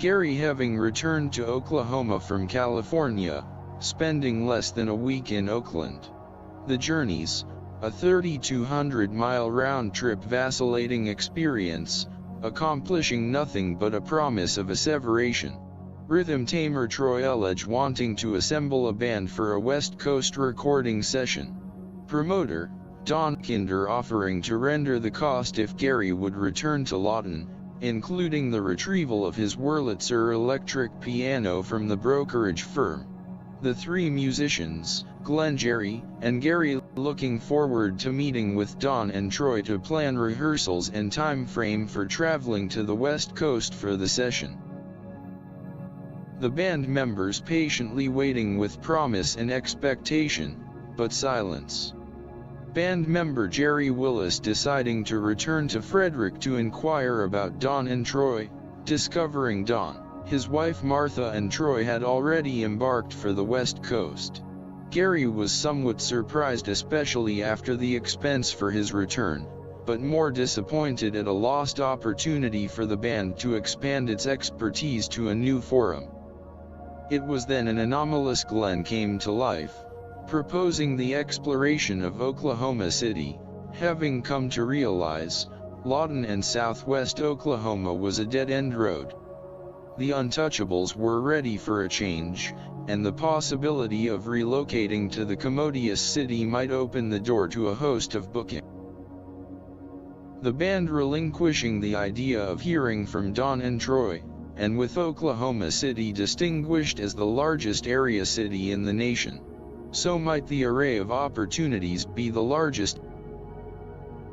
Gary having returned to Oklahoma from California, spending less than a week in Oakland. The journeys, a 3,200-mile round-trip vacillating experience, accomplishing nothing but a promise of asseveration. Rhythm tamer Troy Elledge wanting to assemble a band for a West Coast recording session. Promoter, Don Kinder offering to render the cost if Gary would return to Lawton, including the retrieval of his Wurlitzer electric piano from the brokerage firm. The three musicians, Glenn, Jerry, and Gary, looking forward to meeting with Don and Troy to plan rehearsals and time frame for traveling to the West Coast for the session. The band members patiently waiting with promise and expectation, but silence. Band member Jerry Willis deciding to return to Frederick to inquire about Don and Troy, discovering Don, his wife Martha and Troy had already embarked for the West Coast. Gary was somewhat surprised, especially after the expense for his return, but more disappointed at a lost opportunity for the band to expand its expertise to a new forum. It was then an anomalous Glenn came to life, proposing the exploration of Oklahoma City, having come to realize, Lawton and Southwest Oklahoma was a dead-end road. The Untouchables were ready for a change, and the possibility of relocating to the Commodious City might open the door to a host of bookings. The band relinquishing the idea of hearing from Don and Troy, and with Oklahoma City distinguished as the largest area city in the nation, so might the array of opportunities be the largest.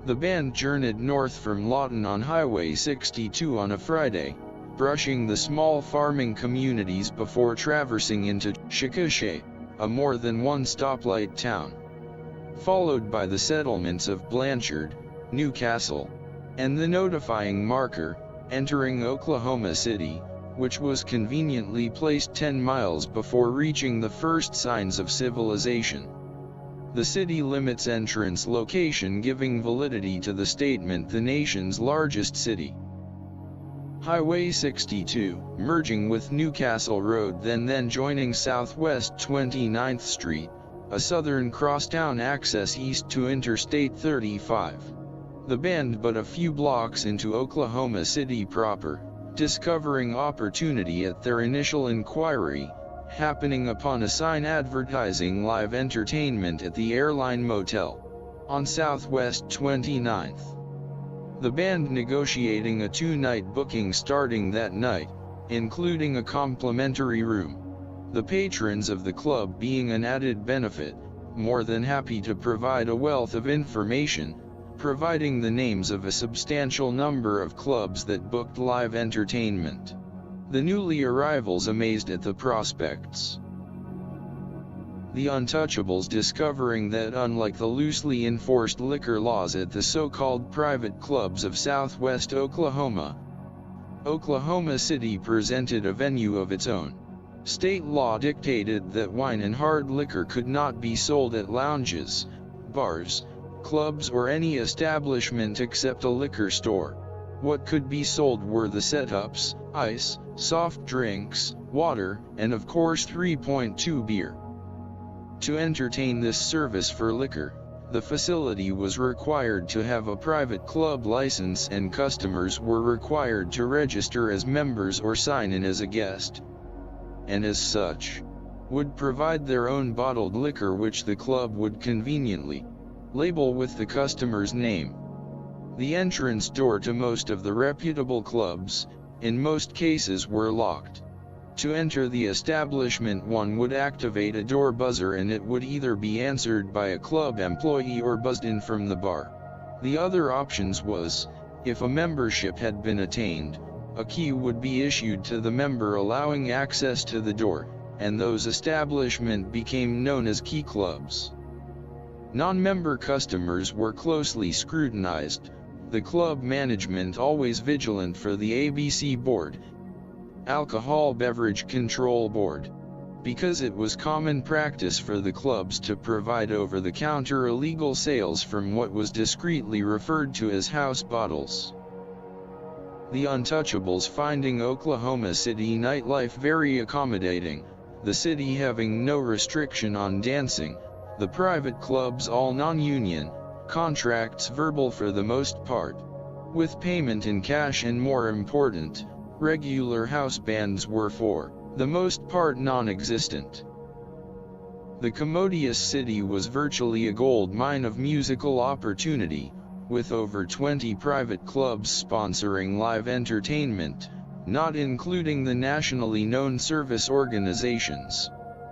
The band journeyed north from Lawton on Highway 62 on a Friday, brushing the small farming communities before traversing into Chickasha, a more than one stoplight town, followed by the settlements of Blanchard, Newcastle, and the notifying marker, entering Oklahoma City, which was conveniently placed 10 miles before reaching the first signs of civilization. The city limits entrance location giving validity to the statement the nation's largest city. Highway 62, merging with Newcastle Road then joining Southwest 29th Street, a southern crosstown access east to Interstate 35. The band but a few blocks into Oklahoma City proper, discovering opportunity at their initial inquiry, happening upon a sign advertising live entertainment at the Airline Motel, on Southwest 29th. The band negotiating a 2-night booking starting that night, including a complimentary room. The patrons of the club being an added benefit, more than happy to provide a wealth of information, providing the names of a substantial number of clubs that booked live entertainment. The newly arrivals amazed at the prospects. The Untouchables discovering that unlike the loosely enforced liquor laws at the so-called private clubs of Southwest Oklahoma, Oklahoma City presented a venue of its own. State law dictated that wine and hard liquor could not be sold at lounges, bars, clubs or any establishment except a liquor store. What could be sold were the setups, ice, soft drinks, water, and of course 3.2 beer. To entertain this service for liquor, the facility was required to have a private club license and customers were required to register as members or sign in as a guest. And as such, would provide their own bottled liquor which the club would conveniently label with the customer's name. The entrance door to most of the reputable clubs, in most cases, were locked. To enter the establishment, one would activate a door buzzer and it would either be answered by a club employee or buzzed in from the bar. The other options was, if a membership had been attained, a key would be issued to the member allowing access to the door, and those establishments became known as key clubs. Non-member customers were closely scrutinized, the club management always vigilant for the ABC Board, Alcohol Beverage Control Board, because it was common practice for the clubs to provide over-the-counter illegal sales from what was discreetly referred to as house bottles. The Untouchables finding Oklahoma City nightlife very accommodating, the city having no restriction on dancing, the private clubs all non-union, contracts verbal for the most part, with payment in cash, and more important, regular house bands were for the most part non-existent. The Commodious City was virtually a gold mine of musical opportunity, with over 20 private clubs sponsoring live entertainment, not including the nationally known service organizations,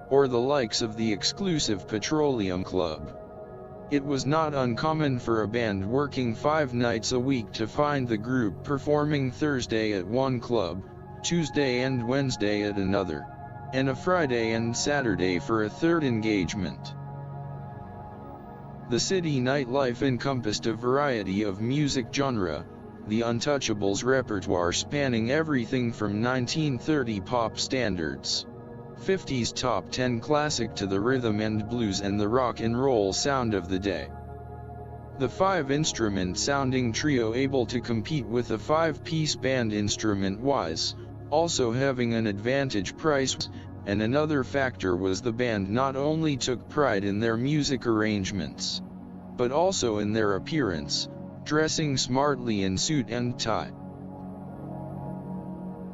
or the likes of the exclusive Petroleum Club. It was not uncommon for a band working 5 nights a week to find the group performing Thursday at one club, Tuesday and Wednesday at another, and a Friday and Saturday for a third engagement. The city nightlife encompassed a variety of music genre, the Untouchables' repertoire spanning everything from 1930 pop standards, 50s top 10 classic to the rhythm and blues and the rock and roll sound of the day. The 5-instrument sounding trio able to compete with a 5-piece band instrument-wise, also having an advantage price, and another factor was the band not only took pride in their music arrangements, but also in their appearance, dressing smartly in suit and tie.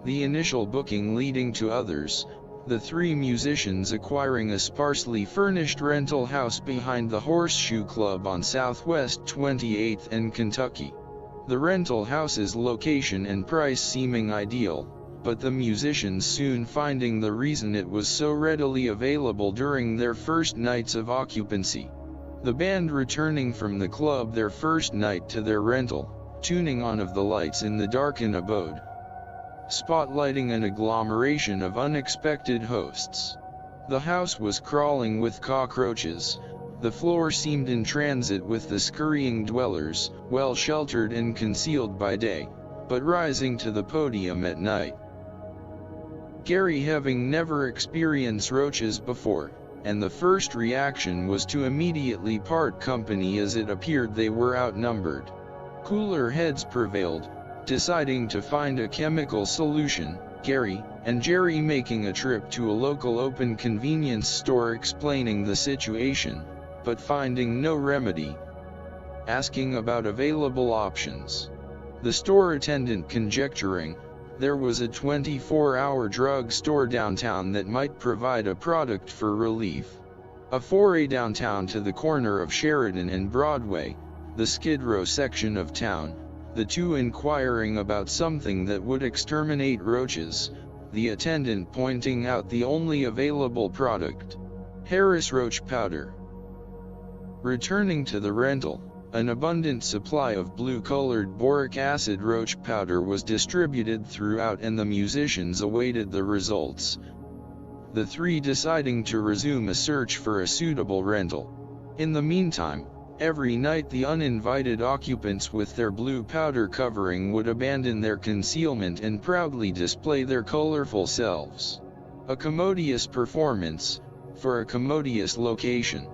The initial booking leading to others, the 3 musicians acquiring a sparsely furnished rental house behind the Horseshoe Club on Southwest 28th and Kentucky. The rental house's location and price seeming ideal, but the musicians soon finding the reason it was so readily available during their first nights of occupancy. The band returning from the club their first night to their rental, tuning on of the lights in the darkened abode, spotlighting an agglomeration of unexpected hosts. The house was crawling with cockroaches, the floor seemed in transit with the scurrying dwellers, well sheltered and concealed by day, but rising to the podium at night. Gary having never experienced roaches before, and the first reaction was to immediately part company as it appeared they were outnumbered. Cooler heads prevailed, deciding to find a chemical solution, Gary and Jerry making a trip to a local open convenience store explaining the situation, but finding no remedy. Asking about available options. The store attendant conjecturing, there was a 24-hour drug store downtown that might provide a product for relief. A foray downtown to the corner of Sheridan and Broadway, the Skid Row section of town, the two inquiring about something that would exterminate roaches, the attendant pointing out the only available product, Harris roach powder. Returning to the rental, an abundant supply of blue-colored boric acid roach powder was distributed throughout and the musicians awaited the results. The 3 deciding to resume a search for a suitable rental. In the meantime, every night the uninvited occupants with their blue powder covering would abandon their concealment and proudly display their colorful selves. A commodious performance, for a commodious location.